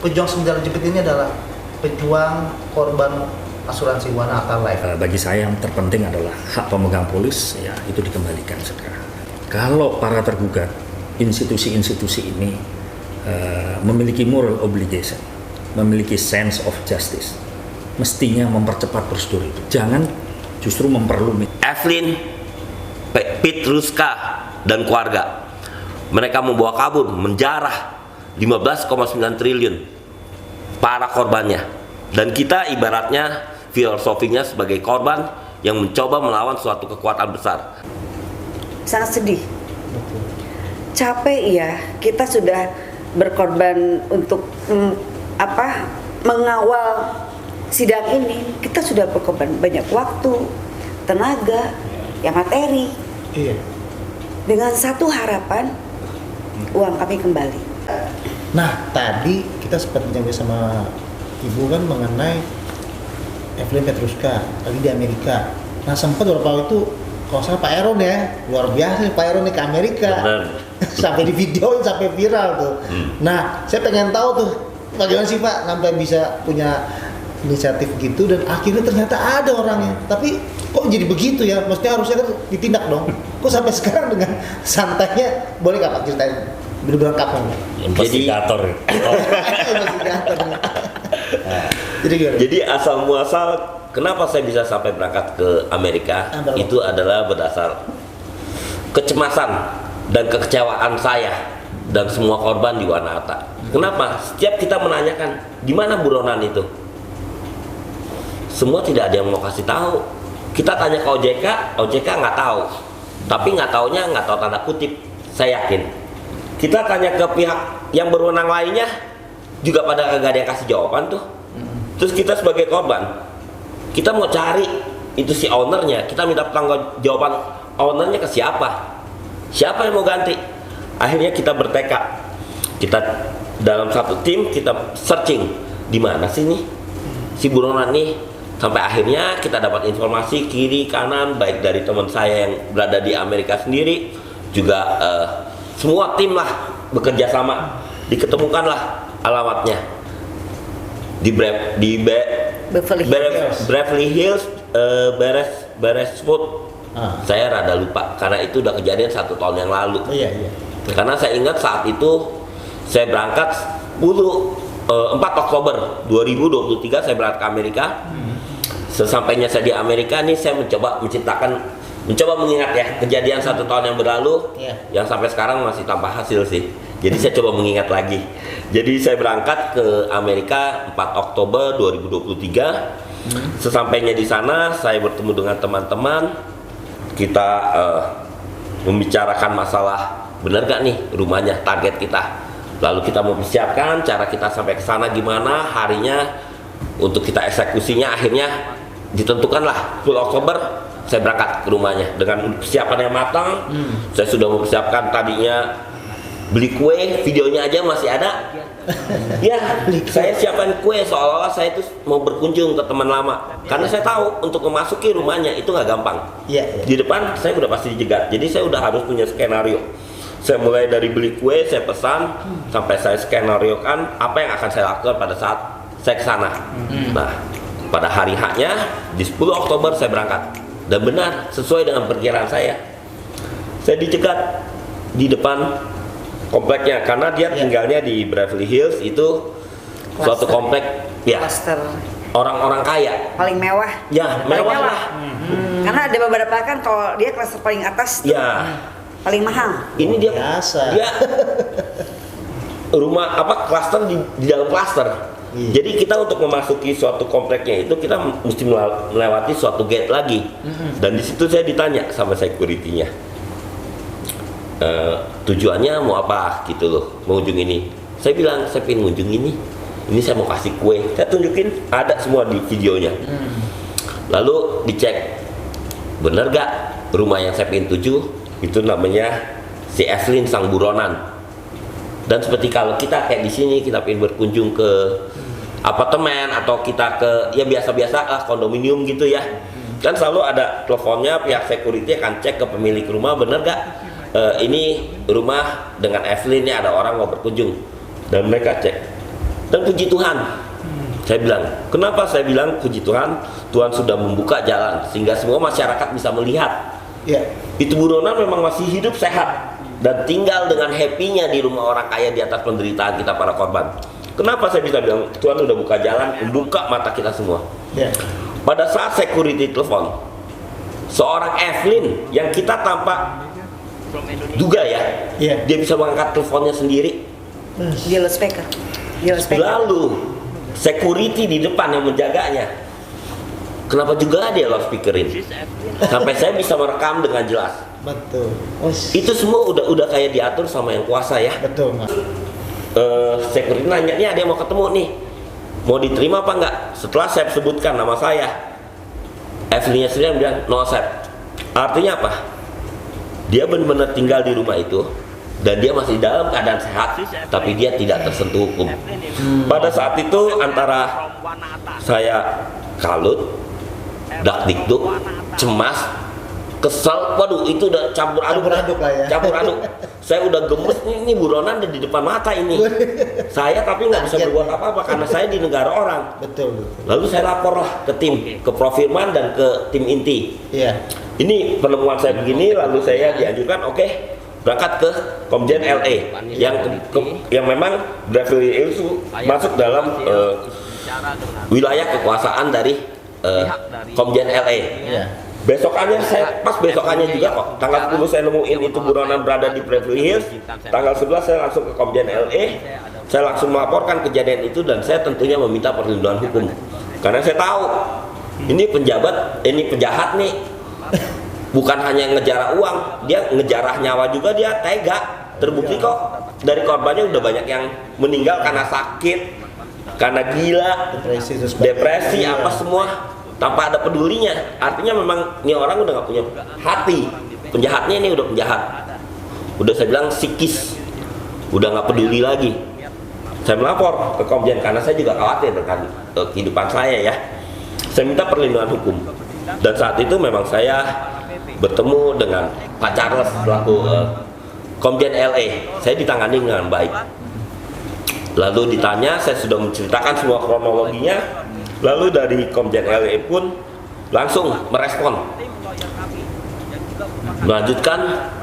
pejuang Sendal Jepit ini adalah pejuang korban asuransi Wana Akal Life. Bagi saya yang terpenting adalah hak pemegang polis, ya itu dikembalikan sekarang. Kalau para tergugat, institusi-institusi ini memiliki moral obligation, memiliki sense of justice, mestinya mempercepat prosedur itu. Jangan justru memperlumit. Evelyn Petruska dan keluarga, mereka membawa kabur, menjarah 15,9 triliun para korbannya, dan kita ibaratnya filosofinya sebagai korban yang mencoba melawan suatu kekuatan besar. Sangat sedih, capek ya, kita sudah berkorban untuk mengawal sidang ini. Kita sudah berkorban banyak waktu, tenaga, ya materi. Iya. Dengan satu harapan, uang kami kembali. Nah, tadi kita sempat bincang sama Ibu kan mengenai Evelyn Petruska lagi di Amerika. Nah, sempat beberapa waktu kalau salah Pak Eron ya, luar biasa Pak Eron nih ke Amerika. Sampai di videoin, sampai viral tuh. Nah, saya pengen tahu tuh bagaimana sih Pak sampai bisa punya inisiatif gitu dan akhirnya ternyata ada orangnya. Tapi kok jadi begitu ya? Maksudnya harusnya kan ditindak dong. Kok sampai sekarang dengan santainya, boleh nggak Pak ceritain? Bener-bener kapan? Investigator. Jadi asal muasal kenapa saya bisa sampai berangkat ke Amerika itu adalah berdasar kecemasan dan kekecewaan saya dan semua korban di Wanata. Kenapa? Setiap kita menanyakan di mana buronan itu, semua tidak ada yang mau kasih tahu. Kita tanya ke OJK nggak tahu. Tapi nggak taunya nggak tahu tanda kutip. Saya yakin. Kita tanya ke pihak yang berwenang lainnya juga pada nggak ada yang kasih jawaban tuh. Terus kita sebagai korban, kita mau cari itu si ownernya, kita minta pertanggung jawaban ownernya ke siapa? Siapa yang mau ganti? Akhirnya kita bertekad, kita dalam satu tim kita searching di mana sih nih si buronan nih, sampai akhirnya kita dapat informasi kiri kanan baik dari teman saya yang berada di Amerika sendiri juga semua tim lah bekerja sama, diketemukanlah alamatnya di Beverly Hills, Beresford. Saya rada lupa karena itu udah kejadian 1 tahun yang lalu. Iya. Karena saya ingat saat itu saya berangkat 4 Oktober 2023 saya berangkat ke Amerika. Sesampainya saya di Amerika nih saya mencoba mengingat ya kejadian 1 tahun yang berlalu, yang sampai sekarang masih tanpa hasil sih. Jadi saya coba mengingat lagi. Jadi saya berangkat ke Amerika 4 Oktober 2023. Sesampainya di sana saya bertemu dengan teman-teman. Kita membicarakan masalah benar gak nih rumahnya target kita. Lalu kita mempersiapkan cara kita sampai ke sana gimana, harinya untuk kita eksekusinya. Akhirnya ditentukanlah 10 Oktober saya berangkat ke rumahnya dengan persiapan yang matang. Saya sudah mempersiapkan tadinya beli kue, videonya aja masih ada. Ya, saya siapkan kue seolah-olah saya itu mau berkunjung ke teman lama. Karena saya tahu untuk memasuki rumahnya itu nggak gampang. Di depan saya udah pasti dijegat. Jadi saya udah harus punya skenario. Saya mulai dari beli kue, saya pesan sampai saya skenariokan apa yang akan saya lakukan pada saat saya ke sana. Nah, pada hari H-nya di 10 Oktober saya berangkat. Dan benar sesuai dengan perkiraan saya. Saya dicegat di depan kompleknya karena dia tinggalnya di Beverly Hills, itu suatu komplek ya orang-orang kaya, paling mewah ya, mewah. Karena ada beberapa kan kalau dia klaster paling atas tuh paling mahal. Ini dia biasa. Dia rumah klaster di dalam klaster. Jadi kita untuk memasuki suatu kompleknya itu kita mesti melewati suatu gate lagi. Dan di situ saya ditanya sama security-nya, tujuannya mau apa gitu loh, mengunjung ini. Saya bilang saya pengen mengunjung ini saya mau kasih kue. Saya tunjukin ada semua di videonya. Lalu dicek bener gak rumah yang saya pengen tuju itu namanya si Evelyn sang buronan. Dan seperti kalau kita kayak di sini kita pengen berkunjung ke apartemen atau kita ke ya biasa-biasa lah kondominium gitu ya, kan selalu ada teleponnya, pihak security akan cek ke pemilik rumah bener gak ini rumah dengan Evelyn ini ada orang mau berkunjung, dan mereka cek Dan puji Tuhan, saya bilang, kenapa saya bilang puji Tuhan? Tuhan sudah membuka jalan sehingga semua masyarakat bisa melihat. Ya. Itu Bu Ronan memang masih hidup sehat dan tinggal dengan happy-nya di rumah orang kaya di atas penderitaan kita para korban. Kenapa saya bisa bilang Tuhan sudah buka jalan, membuka mata kita semua? Ya. Pada saat security telepon, seorang Evelyn yang kita tanpa duga ya, dia bisa mengangkat teleponnya sendiri. Dia loudspeaker. Lalu security di depan yang menjaganya, kenapa juga dia loudspeakerin? Sampai saya bisa merekam dengan jelas. Betul. Itu semua udah kayak diatur sama yang kuasa ya. Betul, Mas. Security nanya, nih ada yang mau ketemu nih, mau diterima apa enggak? Setelah saya sebutkan nama saya, Evelyn sendiri bilang no accept. Artinya apa? Dia benar-benar tinggal di rumah itu dan dia masih dalam keadaan sehat, tapi dia tidak tersentuh hukum. Pada saat itu antara saya kalut, dakdikduk, cemas, kesel, waduh itu udah campur aduk lah ya. Campur aduk. Saya udah gemes, ini Bu Ronan ada di depan mata ini. Saya tapi nggak bisa berbuat apa-apa karena saya di negara orang. Betul. Lalu saya lapor lah ke tim, ke Prof Firman dan ke tim inti. Iya. Ini penemuan saya begini, lalu saya dianjurkan, oke, berangkat ke Komjen LA yang memang Beverly Hills masuk dalam wilayah kekuasaan dari Komjen LA. Iya. Besokannya pas besokannya juga kok, tanggal 10 saya nemuin itu Bu Ronan berada di Beverly Hills, tanggal 11 saya langsung ke Komjen LA, saya langsung melaporkan kejadian itu dan saya tentunya meminta perlindungan hukum karena saya tahu ini penjahat nih, bukan hanya ngejarah uang, dia ngejarah nyawa juga, dia tega. Terbukti kok dari korbannya udah banyak yang meninggal karena sakit, karena gila, depresi apa semua tanpa ada pedulinya. Artinya memang ini orang udah nggak punya hati. Penjahatnya ini udah penjahat. Udah saya bilang psikis, udah nggak peduli lagi. Saya melapor ke Komjen karena saya juga khawatir dengan kehidupan saya ya. Saya minta perlindungan hukum. Dan saat itu memang saya bertemu dengan Pak Charles selaku Komjen LA. Saya ditangani dengan baik. Lalu ditanya, saya sudah menceritakan semua kronologinya. Lalu dari Komjen LA pun langsung merespon, melanjutkan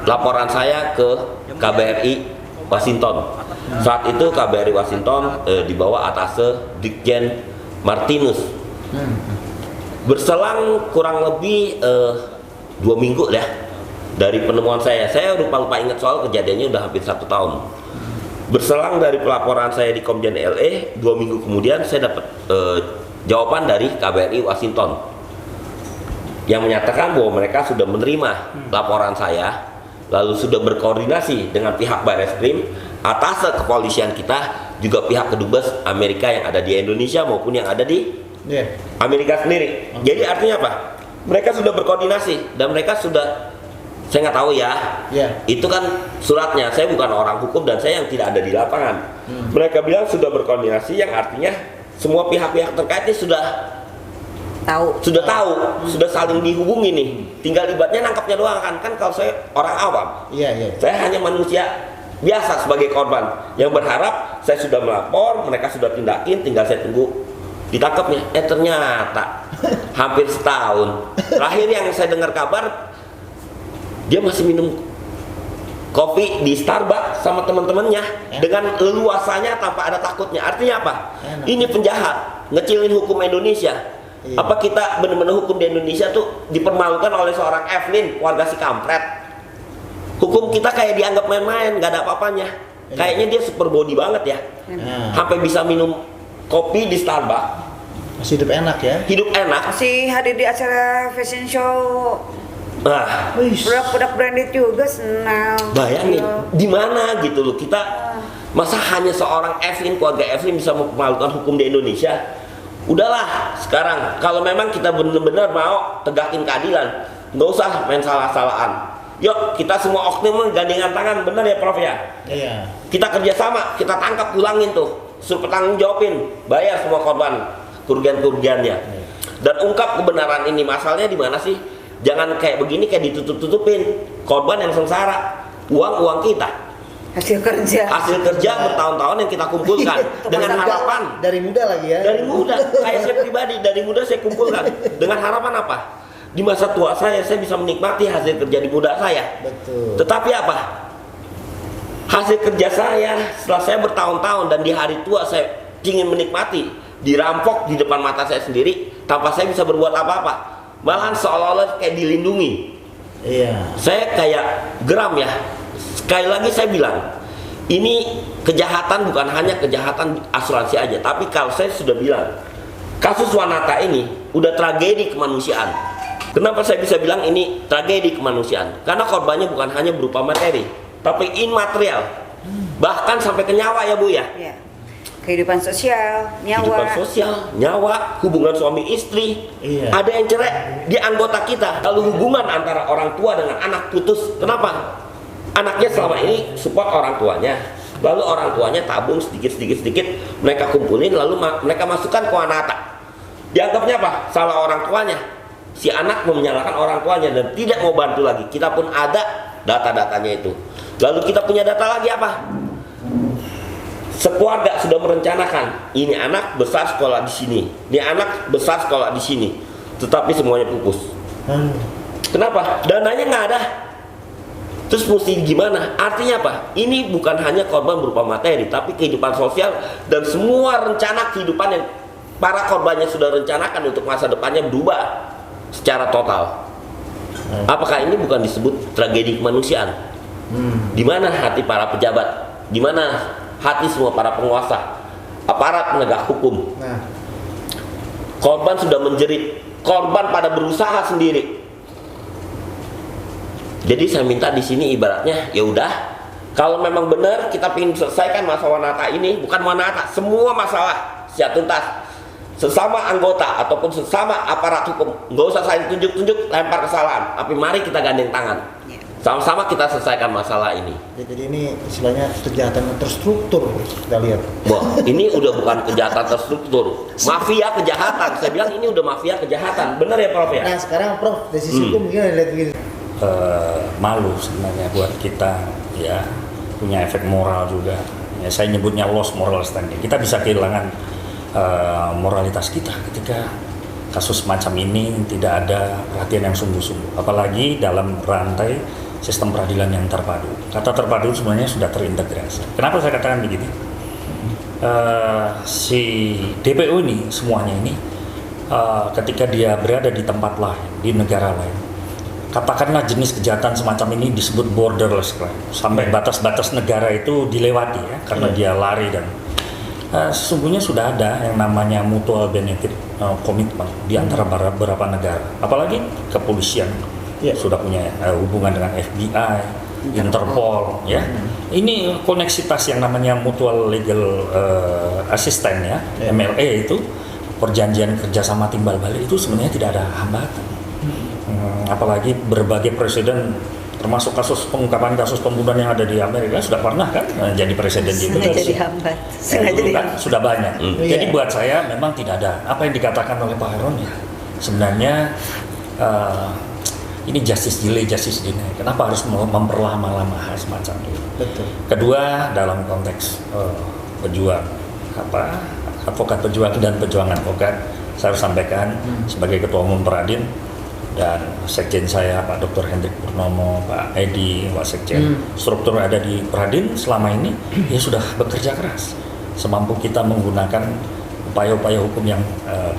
laporan saya ke KBRI Washington. Saat itu KBRI Washington di bawah atase Dirjen Martinus. Berselang kurang lebih 2 minggu ya dari penemuan saya lupa ingat soal kejadiannya udah hampir 1 tahun. Berselang dari pelaporan saya di Komjen LA, 2 minggu kemudian saya dapat jawaban dari KBRI Washington yang menyatakan bahwa mereka sudah menerima laporan saya, lalu sudah berkoordinasi dengan pihak Barreskrim, atase kepolisian kita, juga pihak kedubes Amerika yang ada di Indonesia maupun yang ada di Amerika sendiri. Jadi artinya apa? Mereka sudah berkoordinasi dan mereka sudah, saya nggak tahu ya, itu kan suratnya, saya bukan orang hukum dan saya yang tidak ada di lapangan. Mereka bilang sudah berkoordinasi, yang artinya semua pihak-pihak terkait ini sudah tahu, sudah saling dihubungi nih. Tinggal libatnya nangkapnya doang kan kalau saya orang awam. Saya hanya manusia biasa sebagai korban yang berharap saya sudah melapor, mereka sudah tindakin, tinggal saya tunggu ditangkapnya. Ternyata hampir setahun. Terakhir yang saya dengar kabar, dia masih minum kopi di Starbucks sama teman-temannya dengan leluasanya tanpa ada takutnya. Artinya apa? Ini penjahat ngecilin hukum Indonesia. Apa kita benar-benar hukum di Indonesia tuh dipermalukan oleh seorang Evelyn, warga si kampret? Hukum kita kayak dianggap main-main, nggak ada apa-apanya. Kayaknya dia super body banget ya. Sampai bisa minum kopi di Starbucks. Masih hidup enak ya? Hidup enak. Masih hadir di acara fashion show. Produk-produk branded juga senang. Bayangin di mana gitu loh kita, masa hanya seorang Evelyn, keluarga Evelyn bisa melakukan hukum di Indonesia. Udahlah sekarang kalau memang kita benar-benar mau tegakin keadilan, nggak usah main salah-salahan. Yuk kita semua oknum gandengan tangan, benar ya Prof ya? Iya. Kita kerjasama, kita tangkap, pulangin tuh, suruh bertanggung jawabin, bayar semua korban kerugian-kerugiannya, dan ungkap kebenaran ini. Masalahnya di mana sih? Jangan kayak begini, kayak ditutup-tutupin korban yang sengsara, uang kita. Hasil kerja. Hasil kerja bertahun-tahun yang kita kumpulkan dengan harapan dari muda lagi ya. dari muda. Kayak saya pribadi dari muda saya kumpulkan dengan harapan apa? Di masa tua saya bisa menikmati hasil kerja di muda saya. Betul. Tetapi apa? Hasil kerja saya setelah saya bertahun-tahun dan di hari tua saya ingin menikmati, dirampok di depan mata saya sendiri tanpa saya bisa berbuat apa-apa. Malahan seolah-olah kayak dilindungi. Iya. Saya kayak geram ya. Sekali lagi saya bilang, ini kejahatan bukan hanya kejahatan asuransi aja, tapi kalau saya sudah bilang, kasus Wanata ini udah tragedi kemanusiaan. Kenapa saya bisa bilang ini tragedi kemanusiaan? Karena korbannya bukan hanya berupa materi, tapi imaterial. Bahkan sampai ke nyawa ya Bu ya. Ya. Kehidupan sosial, nyawa. Kehidupan sosial, nyawa, hubungan suami istri. Iya. Ada yang cerai di anggota kita. Lalu hubungan antara orang tua dengan anak putus. Kenapa? Anaknya selama ini support orang tuanya. Lalu orang tuanya tabung sedikit, mereka kumpulin lalu mereka masukkan ke Wanata. Dianggapnya apa? Salah orang tuanya. Si anak menyalahkan orang tuanya dan tidak mau bantu lagi. Kita pun ada data-datanya itu. Lalu kita punya data lagi apa? Sekeluarga sudah merencanakan, ini anak besar sekolah di sini, ini anak besar sekolah di sini, tetapi semuanya pupus. Kenapa? Dananya nggak ada. Terus mesti gimana? Artinya apa? Ini bukan hanya korban berupa materi, tapi kehidupan sosial dan semua rencana kehidupan yang para korbannya sudah rencanakan untuk masa depannya berubah secara total. Apakah ini bukan disebut tragedi kemanusiaan? Di mana hati para pejabat? Di mana hati semua para penguasa, aparat penegak hukum? Nah, Korban sudah menjerit, korban pada berusaha sendiri. Jadi saya minta di sini ibaratnya, ya udah, kalau memang benar kita ingin selesaikan masalah Wanata ini, bukan Wanata, semua masalah secara tuntas. Sesama anggota ataupun sesama aparat hukum, nggak usah saya tunjuk-tunjuk lempar kesalahan, tapi mari kita gandeng tangan. Sama-sama kita selesaikan masalah ini. jadi ini istilahnya kejahatan yang terstruktur kita lihat. Wah, ini udah bukan kejahatan terstruktur, mafia kejahatan. Saya bilang ini udah mafia kejahatan, benar ya Prof ya? Nah sekarang Prof dari sisi hukum gimana lihat begini? Malu sebenarnya buat kita ya, punya efek moral juga ya, saya nyebutnya lost moral standing. Kita bisa kehilangan moralitas kita ketika kasus macam ini tidak ada perhatian yang sungguh-sungguh, apalagi dalam rantai sistem peradilan yang terpadu. Kata terpadu sebenarnya sudah terintegrasi. Kenapa saya katakan begitu? Si DPO ini semuanya ini ketika dia berada di tempat lain, di negara lain, katakanlah jenis kejahatan semacam ini disebut borderless crime, sampai batas-batas negara itu dilewati ya, karena dia lari dan sesungguhnya sudah ada yang namanya mutual benefit commitment di antara beberapa negara, apalagi kepolisian sudah punya hubungan dengan FBI, Interpol ya. Ini koneksitas yang namanya mutual legal assistance ya, MLA itu, perjanjian kerjasama timbal balik itu sebenarnya tidak ada hambatan. Apalagi berbagai presiden, termasuk kasus pengungkapan kasus pembunuhan yang ada di Amerika sudah pernah kan jadi presiden di Indonesia. Jadi hambat. Itu kan sudah banyak. Jadi buat saya memang tidak ada apa yang dikatakan oleh Pak Heron ya. Sebenarnya ini justice delay, justice deny. Kenapa harus memperlama-lama hal semacam itu? Betul. Kedua, dalam konteks pejuang advokat pejuang dan pejuang advokat, saya harus sampaikan sebagai Ketua Umum Peradin dan Sekjen saya Pak Dr. Hendrik Purnomo, Pak Edi, Pak Sekjen, struktur ada di Peradin selama ini ya sudah bekerja keras semampu kita menggunakan upaya-upaya hukum yang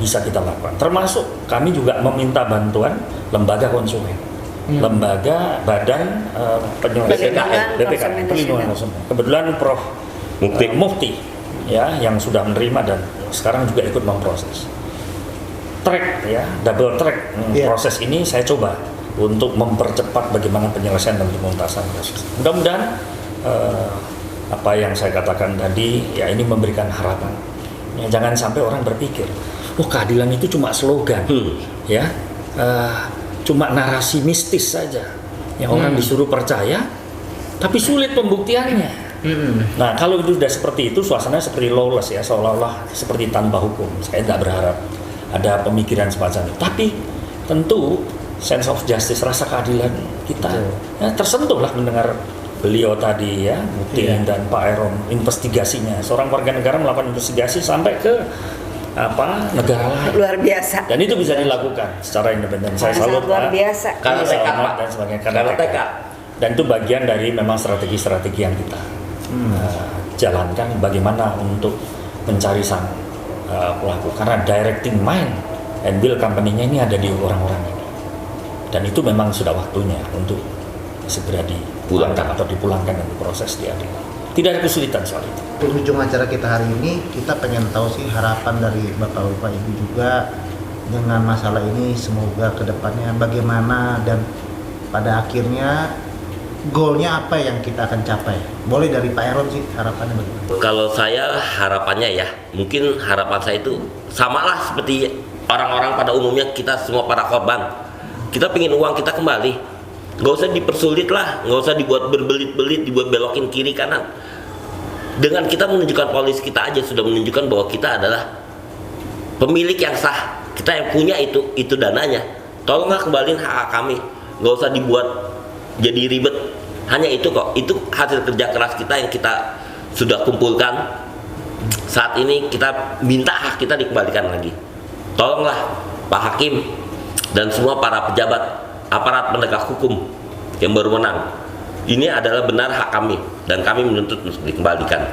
bisa kita lakukan. Termasuk kami juga meminta bantuan lembaga konsumen, lembaga badan penyelesaian BPK, perlindungan konsumen. Kebetulan Prof. Mufti ya yang sudah menerima dan sekarang juga ikut memproses. Track ya, double track proses ini saya coba untuk mempercepat bagaimana penyelesaian dan penuntasan kasus. Mudah-mudahan apa yang saya katakan tadi ya ini memberikan harapan. Ya, jangan sampai orang berpikir, keadilan itu cuma slogan, ya, cuma narasi mistis saja yang orang disuruh percaya, tapi sulit pembuktiannya. Nah kalau itu sudah seperti itu, suasananya seperti lawless ya, seolah-olah seperti tanpa hukum. Saya tidak berharap ada pemikiran semacam itu, tapi tentu sense of justice, rasa keadilan kita ya, tersentuh lah mendengar beliau tadi ya, Mutin dan Pak Eron, investigasinya. Seorang warga negara melakukan investigasi sampai ke negara lain. Luar biasa. Dan itu bisa dilakukan secara independen. Saya Sangat salut luar Pak. biasa. Karena Saya tekad, hormat Pak. dan sebagainya. Karena tekad. Dan itu bagian dari memang strategi-strategi yang kita jalankan, bagaimana untuk mencari sang pelaku. Karena directing mind and build company-nya ini ada di orang-orang ini. Dan itu memang sudah waktunya untuk segera dipulangkan atau dipulangkan dan diproses di adilan. Tidak ada kesulitan soal itu. Penghujung acara kita hari ini, kita pengen tahu sih harapan dari Bapak Ibu juga dengan masalah ini, semoga kedepannya bagaimana dan pada akhirnya goalnya apa yang kita akan capai. Boleh dari Pak Eron sih harapannya bagaimana? Kalau saya harapannya ya, mungkin harapan saya itu samalah seperti orang-orang pada umumnya, kita semua para korban. Kita pengen uang kita kembali. Nggak usah dipersulit lah, nggak usah dibuat berbelit-belit, dibuat belokin kiri kanan. Dengan kita menunjukkan polis kita aja sudah menunjukkan bahwa kita adalah pemilik yang sah. Kita yang punya itu dananya. Tolonglah kembaliin hak kami. Nggak usah dibuat jadi ribet. Hanya itu kok. Itu hasil kerja keras kita yang kita sudah kumpulkan. Saat ini kita minta hak kita dikembalikan lagi. Tolonglah Pak Hakim dan semua para pejabat aparat penegak hukum yang berwenang. Ini adalah benar hak kami dan kami menuntut untuk dikembalikan.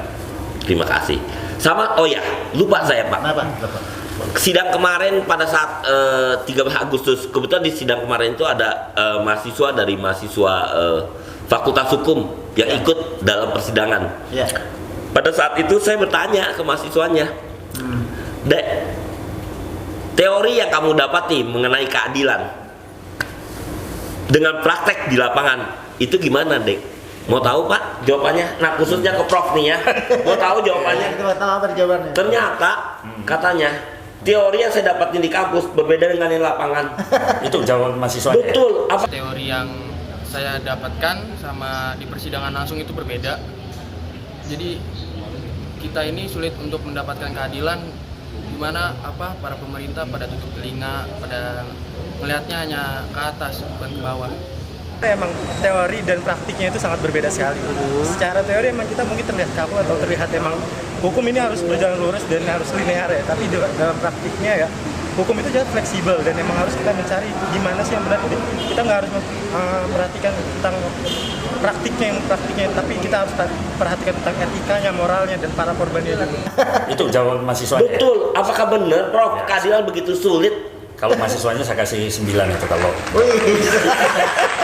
Terima kasih. Sama, oh ya, lupa saya Pak. Kenapa? Sidang kemarin pada saat 13 Agustus, kebetulan di sidang kemarin itu ada mahasiswa dari Fakultas Hukum yang ikut dalam persidangan. Ya. Pada saat itu saya bertanya ke mahasiswanya, Dek, teori yang kamu dapati mengenai keadilan dengan praktek di lapangan itu gimana, Dek? Mau tahu Pak jawabannya? Nah, khususnya ke Prof nih ya. Mau tahu jawabannya? Kita mau tahu apa jawabannya? Ternyata katanya teori yang saya dapatin di kampus berbeda dengan yang lapangan. Itu jawaban mahasiswanya. Betul. Apa? Teori yang saya dapatkan sama di persidangan langsung itu berbeda. Jadi kita ini sulit untuk mendapatkan keadilan, di mana para pemerintah pada tutup telinga, pada melihatnya hanya ke atas bukan ke bawah. Emang teori dan praktiknya itu sangat berbeda sekali. Secara teori emang kita mungkin terlihat kaku atau terlihat emang hukum ini harus berjalan lurus dan harus linear ya. Tapi dalam praktiknya ya, hukum itu juga fleksibel dan emang harus kita mencari gimana sih yang benar. Kita nggak harus memperhatikan tentang praktiknya, tapi kita harus perhatikan tentang etikanya, moralnya dan para korbannya juga. Itu jawaban mahasiswanya. Betul. Apakah benar Prof keadilan begitu sulit? Kalau mahasiswanya saya kasih 9 itu kalau. Wih,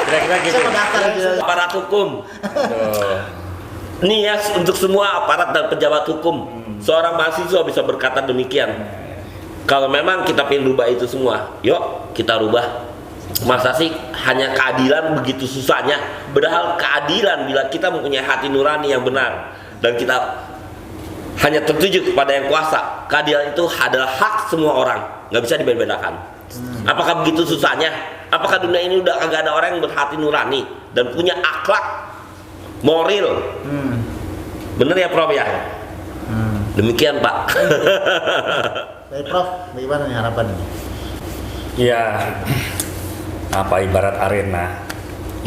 Kira-kira gitu. saya mau daftar aja. Aparat hukum. Nih ya, untuk semua aparat dan pejabat hukum, seorang mahasiswa bisa berkata demikian. Kalau memang kita pengen rubah itu semua, yuk kita rubah. Masa sih hanya keadilan begitu susahnya? Padahal keadilan bila kita mempunyai hati nurani yang benar dan kita hanya tertuju kepada yang kuasa, keadilan itu adalah hak semua orang, nggak bisa dibedakan. Apakah begitu susahnya? Apakah dunia ini udah agak ada orang yang berhati nurani dan punya akhlak moral? Bener ya Prof ya? Demikian Pak. Baik Prof, bagaimana nih harapannya? Ya, ibarat arena.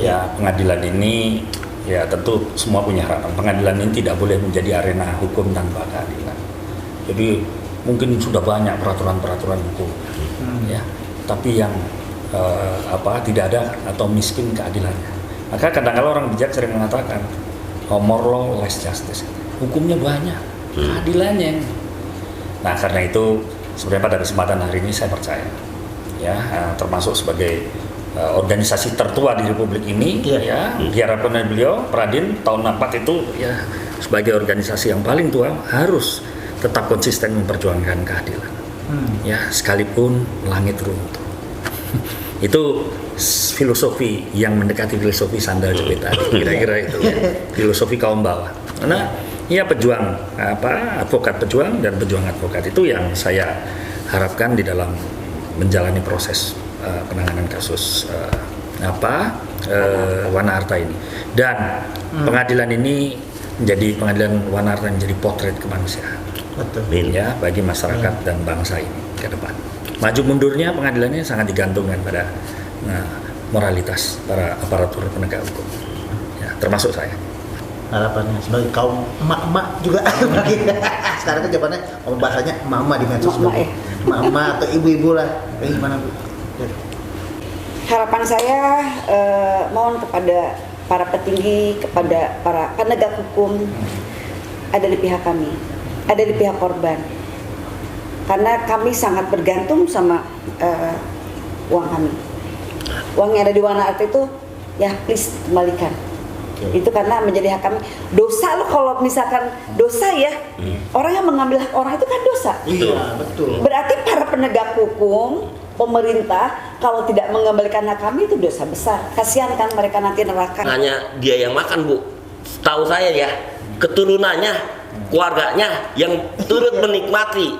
Ya, pengadilan ini ya tentu semua punya harapan. Pengadilan ini tidak boleh menjadi arena hukum tanpa keadilan. Jadi mungkin sudah banyak peraturan-peraturan hukum, ya, tapi yang tidak ada atau miskin keadilannya. Maka kadang-kadang orang bijak sering mengatakan, more law, less justice. Hukumnya banyak, keadilannya. Nah, karena itu sebenarnya pada kesempatan hari ini saya percaya, ya, termasuk sebagai organisasi tertua di Republik ini, ya, diharapkan oleh beliau, Pradin tahun 64 itu, ya, sebagai organisasi yang paling tua harus tetap konsisten memperjuangkan keadilan, ya, sekalipun langit runtuh. Itu filosofi yang mendekati filosofi sandal jepit tadi, kira-kira itu, ya, filosofi kaum bawah. Karena ya pejuang advokat pejuang dan pejuang advokat itu yang saya harapkan di dalam menjalani proses penanganan kasus Wana Arta ini, dan pengadilan ini menjadi pengadilan Wana Arta menjadi potret kemanusiaan. Betul. Ya, bagi masyarakat dan bangsa ini ke depan. Maju mundurnya pengadilannya sangat digantungkan pada moralitas para aparatur penegak hukum. Ya. ya, termasuk saya. Harapannya sebagai kaum emak-emak juga sekarang kan jawabannya bahasanya emak-emak di medsos Emak-emak ya. emak-emak atau ibu-ibu lah, kayak gimana Bu? Harapan saya mohon kepada para petinggi, kepada para penegak hukum, ada di pihak kami, ada di pihak korban, karena kami sangat bergantung sama uang kami. Uang yang ada di Wana Arta itu ya please kembalikan. Itu karena menjadi hak kami. Dosa loh kalau misalkan dosa ya, orang yang mengambil hak orang itu kan dosa. Iya betul. Berarti para penegak hukum, pemerintah kalau tidak mengembalikan hak kami itu dosa besar. Kasihan kan mereka nanti neraka. Hanya dia yang makan, Bu. Setahu saya ya, keturunannya, keluarganya yang turut menikmati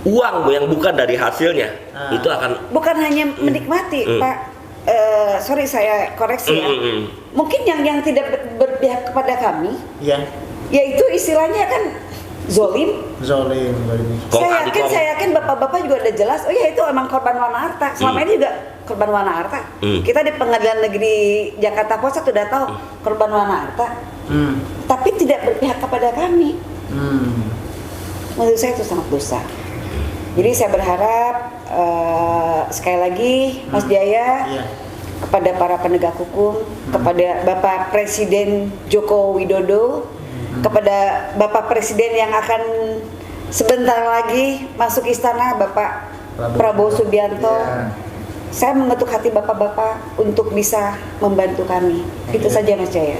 uang, Bu, yang bukan dari hasilnya. Itu akan Bukan hanya menikmati, Pak. Sorry saya koreksi ya. Mungkin yang tidak berpihak kepada kami, Iya. yaitu istilahnya kan zolim. Zolim. Saya yakin bapak-bapak juga udah jelas. Oh ya itu emang korban Wana Arta. Selama ini juga korban Wana Arta. Kita di Pengadilan Negeri Jakarta Pusat sudah tahu korban Wana Arta. Tapi tidak berpihak kepada kami. Menurut saya itu sangat dosa. Jadi saya berharap sekali lagi Mas Jaya, kepada para penegak hukum, kepada Bapak Presiden Joko Widodo, kepada Bapak Presiden yang akan sebentar lagi masuk istana, Bapak Prabowo Subianto. Saya mengetuk hati bapak-bapak untuk bisa membantu kami. Itu saja Mas Jaya.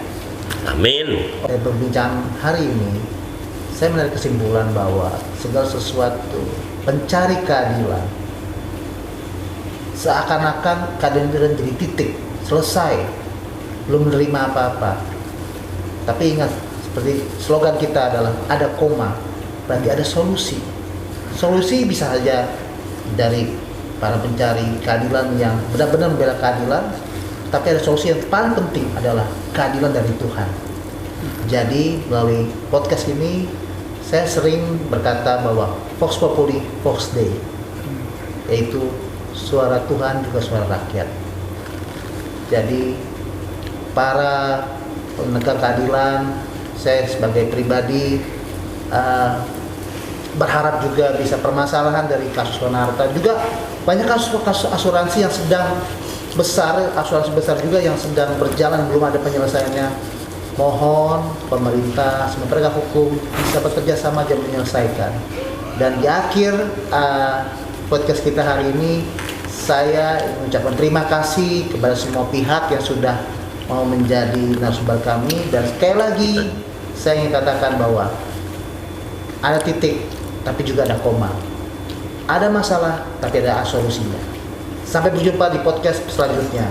amin. Dari perbincangan hari ini, saya menarik kesimpulan bahwa segala sesuatu pencari keadilan seakan-akan keadilan jadi titik, selesai, belum menerima apa-apa. Tapi ingat, seperti slogan kita adalah ada koma, berarti ada solusi. Solusi bisa saja dari para pencari keadilan yang benar-benar membela keadilan, tapi ada solusi yang paling penting adalah keadilan dari Tuhan. Jadi melalui podcast ini saya sering berkata bahwa Vox Populi, Vox Dei, yaitu suara Tuhan juga suara rakyat. Jadi para penegak keadilan, saya sebagai pribadi berharap juga bisa permasalahan dari kasus Wana Arta. Juga banyak kasus asuransi yang sedang besar, asuransi besar juga yang sedang berjalan belum ada penyelesaiannya. Mohon pemerintah, semua penegak hukum bisa bekerja sama dan menyelesaikan. Dan di akhir podcast kita hari ini, saya mengucapkan terima kasih kepada semua pihak yang sudah mau menjadi narasumber kami. Dan sekali lagi saya ingin katakan bahwa ada titik tapi juga ada koma, ada masalah tapi ada solusinya. Sampai berjumpa di podcast selanjutnya.